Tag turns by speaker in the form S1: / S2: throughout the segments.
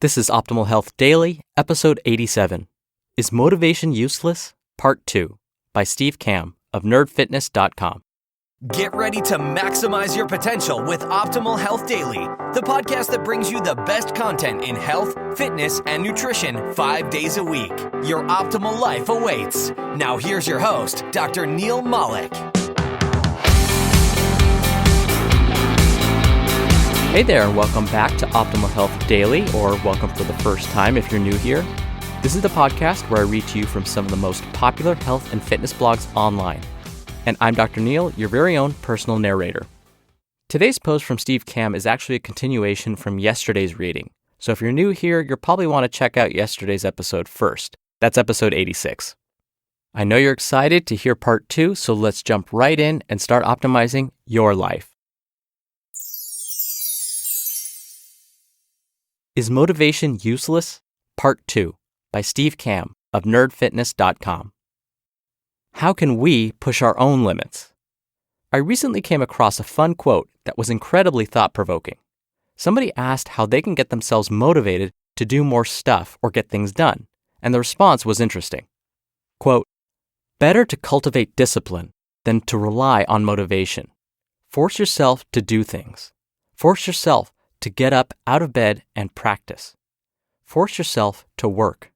S1: This is Optimal Health Daily, episode 87. Is Motivation Useless? Part 2, by Steve Kamb of nerdfitness.com.
S2: Get ready to maximize your potential with Optimal Health Daily, the podcast that brings you the best content in health, fitness, and nutrition 5 days a week. Your optimal life awaits. Now here's your host, Dr. Neil Malik.
S1: Hey there, and welcome back to Optimal Health Daily, or welcome for the first time if you're new here. This is the podcast where I read to you from some of the most popular health and fitness blogs online. And I'm Dr. Neil, your very own personal narrator. Today's post from Steve Kamb is actually a continuation from yesterday's reading. So if you're new here, you'll probably want to check out yesterday's episode first. That's episode 86. I know you're excited to hear part 2, so let's jump right in and start optimizing your life. Is Motivation Useless? Part 2, by Steve Kamb of nerdfitness.com. How can we push our own limits? I recently came across a fun quote that was incredibly thought-provoking. Somebody asked how they can get themselves motivated to do more stuff or get things done, and the response was interesting. Quote, "Better to cultivate discipline than to rely on motivation. Force yourself to do things. Force yourself to get up out of bed and practice. Force yourself to work.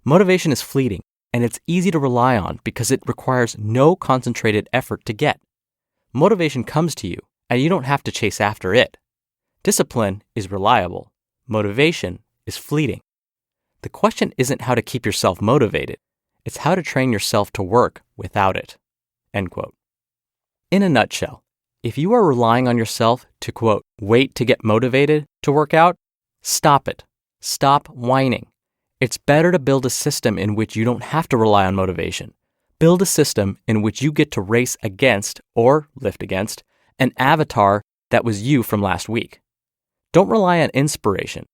S1: Motivation is fleeting, and it's easy to rely on because it requires no concentrated effort to get. Motivation comes to you, and you don't have to chase after it. Discipline is reliable. Motivation is fleeting. The question isn't how to keep yourself motivated. It's how to train yourself to work without it." End quote. In a nutshell, if you are relying on yourself to, quote, wait to get motivated to work out, stop it. Stop whining. It's better to build a system in which you don't have to rely on motivation. Build a system in which you get to race against, or lift against, an avatar that was you from last week. Don't rely on inspiration.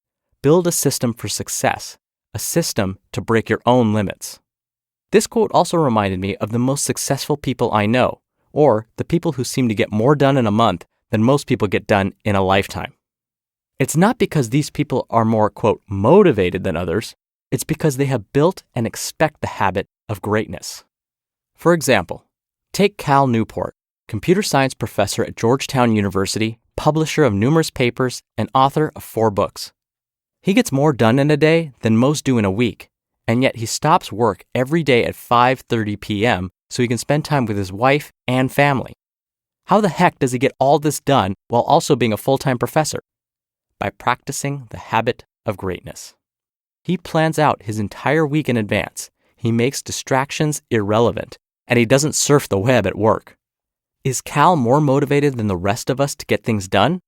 S1: Build a system for success, a system to break your own limits. This quote also reminded me of the most successful people I know, or the people who seem to get more done in a month than most people get done in a lifetime. It's not because these people are more, quote, motivated than others. It's because they have built and expect the habit of greatness. For example, take Cal Newport, computer science professor at Georgetown University, publisher of numerous papers, and author of 4 books. He gets more done in a day than most do in a week, and yet he stops work every day at 5:30 p.m. so he can spend time with his wife and family. How the heck does he get all this done while also being a full-time professor? By practicing the habit of greatness. He plans out his entire week in advance. He makes distractions irrelevant, and he doesn't surf the web at work. Is Cal more motivated than the rest of us to get things done?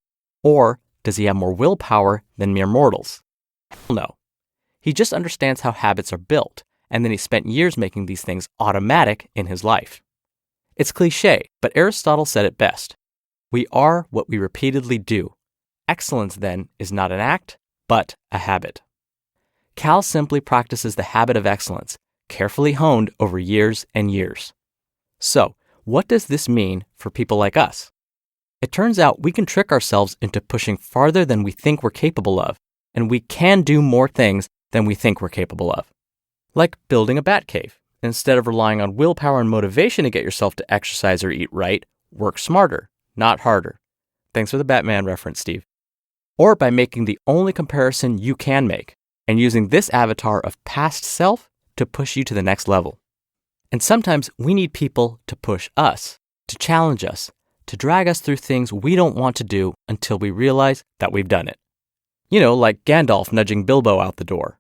S1: Or does he have more willpower than mere mortals? No. He just understands how habits are built, and then he spent years making these things automatic in his life. It's cliché, but Aristotle said it best. We are what we repeatedly do. Excellence, then, is not an act, but a habit. Cal simply practices the habit of excellence, carefully honed over years and years. So, what does this mean for people like us? It turns out we can trick ourselves into pushing farther than we think we're capable of, and we can do more things than we think we're capable of. Like building a bat cave. Instead of relying on willpower and motivation to get yourself to exercise or eat right, work smarter, not harder. Thanks for the Batman reference, Steve. Or by making the only comparison you can make, and using this avatar of past self to push you to the next level. And sometimes we need people to push us, to challenge us, to drag us through things we don't want to do until we realize that we've done it. You know, like Gandalf nudging Bilbo out the door.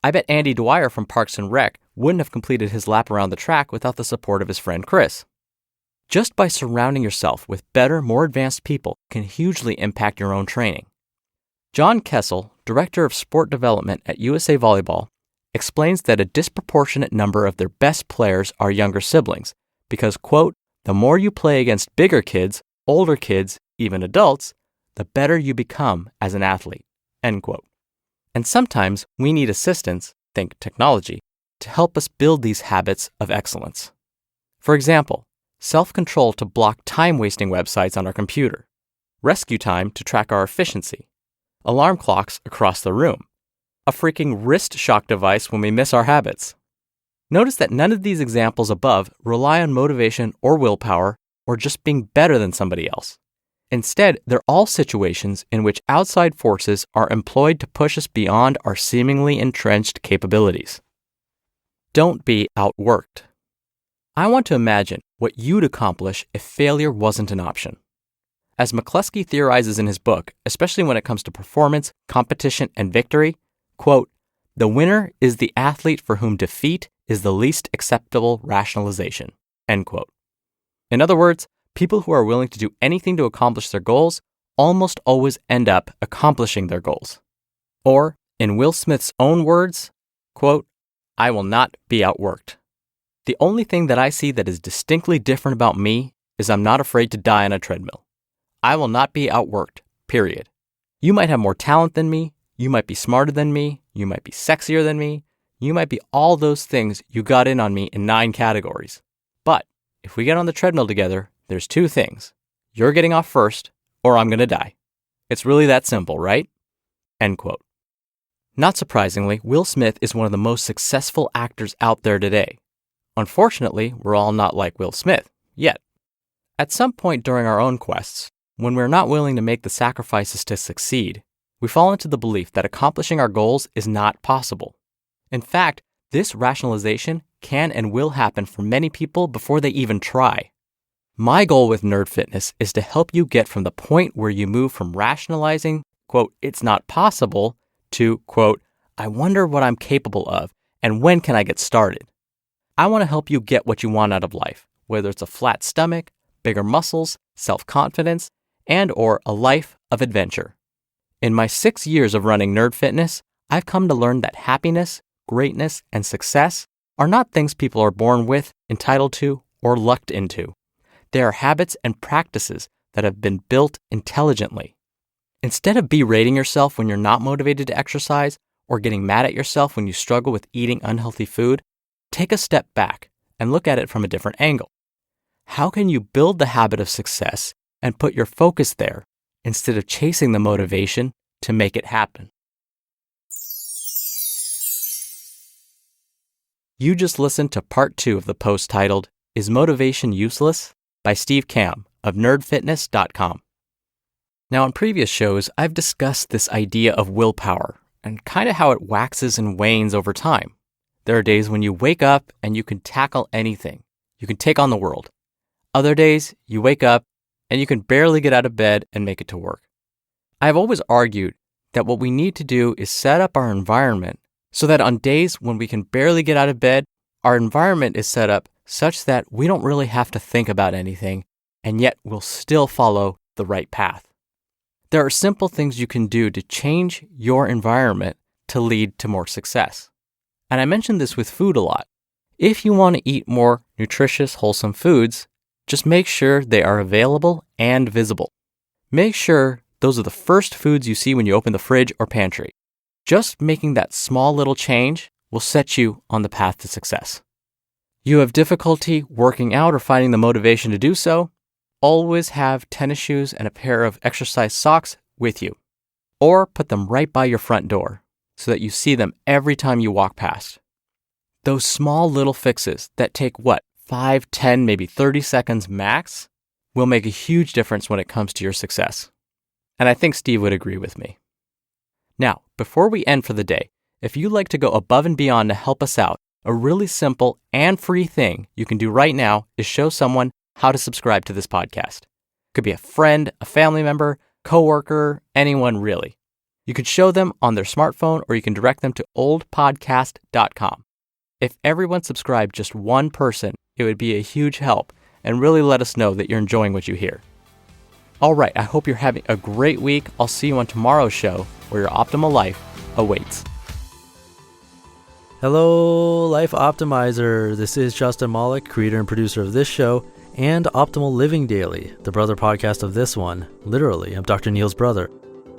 S1: I bet Andy Dwyer from Parks and Rec wouldn't have completed his lap around the track without the support of his friend Chris. Just by surrounding yourself with better, more advanced people can hugely impact your own training. John Kessel, Director of Sport Development at USA Volleyball, explains that a disproportionate number of their best players are younger siblings because, quote, the more you play against bigger kids, older kids, even adults, the better you become as an athlete, end quote. And sometimes we need assistance, think technology, to help us build these habits of excellence. For example, self-control to block time-wasting websites on our computer, rescue time to track our efficiency, alarm clocks across the room, a freaking wrist shock device when we miss our habits. Notice that none of these examples above rely on motivation or willpower or just being better than somebody else. Instead, they're all situations in which outside forces are employed to push us beyond our seemingly entrenched capabilities. Don't be outworked. I want to imagine what you'd accomplish if failure wasn't an option. As McCluskey theorizes in his book, especially when it comes to performance, competition, and victory, quote, "The winner is the athlete for whom defeat is the least acceptable rationalization," end quote. In other words, people who are willing to do anything to accomplish their goals almost always end up accomplishing their goals. Or, in Will Smith's own words, quote, "I will not be outworked. The only thing that I see that is distinctly different about me is I'm not afraid to die on a treadmill. I will not be outworked, period. You might have more talent than me, you might be smarter than me, you might be sexier than me, you might be all those things you got in on me in 9 categories. But if we get on the treadmill together, there's 2 things. You're getting off first, or I'm going to die. It's really that simple, right?" End quote. Not surprisingly, Will Smith is one of the most successful actors out there today. Unfortunately, we're all not like Will Smith, yet. At some point during our own quests, when we're not willing to make the sacrifices to succeed, we fall into the belief that accomplishing our goals is not possible. In fact, this rationalization can and will happen for many people before they even try. My goal with Nerd Fitness is to help you get from the point where you move from rationalizing, quote, "it's not possible," to, quote, "I wonder what I'm capable of and when can I get started." I want to help you get what you want out of life, whether it's a flat stomach, bigger muscles, self-confidence, and or a life of adventure. In my 6 years of running Nerd Fitness, I've come to learn that happiness, greatness, and success are not things people are born with, entitled to, or lucked into. They are habits and practices that have been built intelligently. Instead of berating yourself when you're not motivated to exercise or getting mad at yourself when you struggle with eating unhealthy food, take a step back and look at it from a different angle. How can you build the habit of success and put your focus there instead of chasing the motivation to make it happen? You just listened to part 2 of the post titled, "Is Motivation Useless?" by Steve Kamb of nerdfitness.com. Now, in previous shows, I've discussed this idea of willpower and kind of how it waxes and wanes over time. There are days when you wake up and you can tackle anything. You can take on the world. Other days, you wake up and you can barely get out of bed and make it to work. I've always argued that what we need to do is set up our environment so that on days when we can barely get out of bed, our environment is set up such that we don't really have to think about anything, and yet we'll still follow the right path. There are simple things you can do to change your environment to lead to more success. And I mentioned this with food a lot. If you want to eat more nutritious, wholesome foods, just make sure they are available and visible. Make sure those are the first foods you see when you open the fridge or pantry. Just making that small little change will set you on the path to success. You have difficulty working out or finding the motivation to do so? Always have tennis shoes and a pair of exercise socks with you. Or put them right by your front door so that you see them every time you walk past. Those small little fixes that take 5, 10, maybe 30 seconds max will make a huge difference when it comes to your success. And I think Steve would agree with me. Now, before we end for the day, if you'd like to go above and beyond to help us out, a really simple and free thing you can do right now is show someone how to subscribe to this podcast. Could be a friend, a family member, coworker, anyone really. You can show them on their smartphone or you can direct them to oldpodcast.com. If everyone subscribed just one person, it would be a huge help and really let us know that you're enjoying what you hear. All right, I hope you're having a great week. I'll see you on tomorrow's show where your optimal life awaits.
S3: Hello, Life Optimizer. This is Justin Malik, creator and producer of this show and Optimal Living Daily, the brother podcast of this one. Literally, I'm Dr. Neil's brother.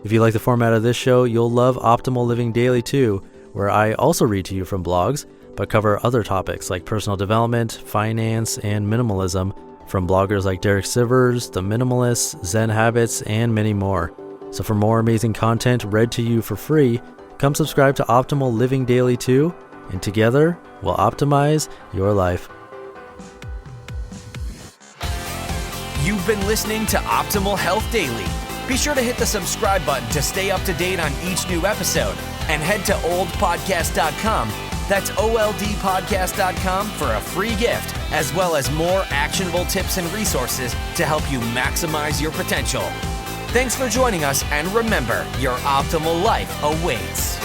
S3: If you like the format of this show, you'll love Optimal Living Daily too, where I also read to you from blogs, but cover other topics like personal development, finance, and minimalism from bloggers like Derek Sivers, The Minimalists, Zen Habits, and many more. So for more amazing content read to you for free, Come subscribe to Optimal Living Daily too, and together we'll optimize your life.
S2: You've been listening to Optimal Health Daily. Be sure to hit the subscribe button to stay up to date on each new episode, and head to oldpodcast.com. That's oldpodcast.com for a free gift, as well as more actionable tips and resources to help you maximize your potential. Thanks for joining us, and remember, your optimal life awaits.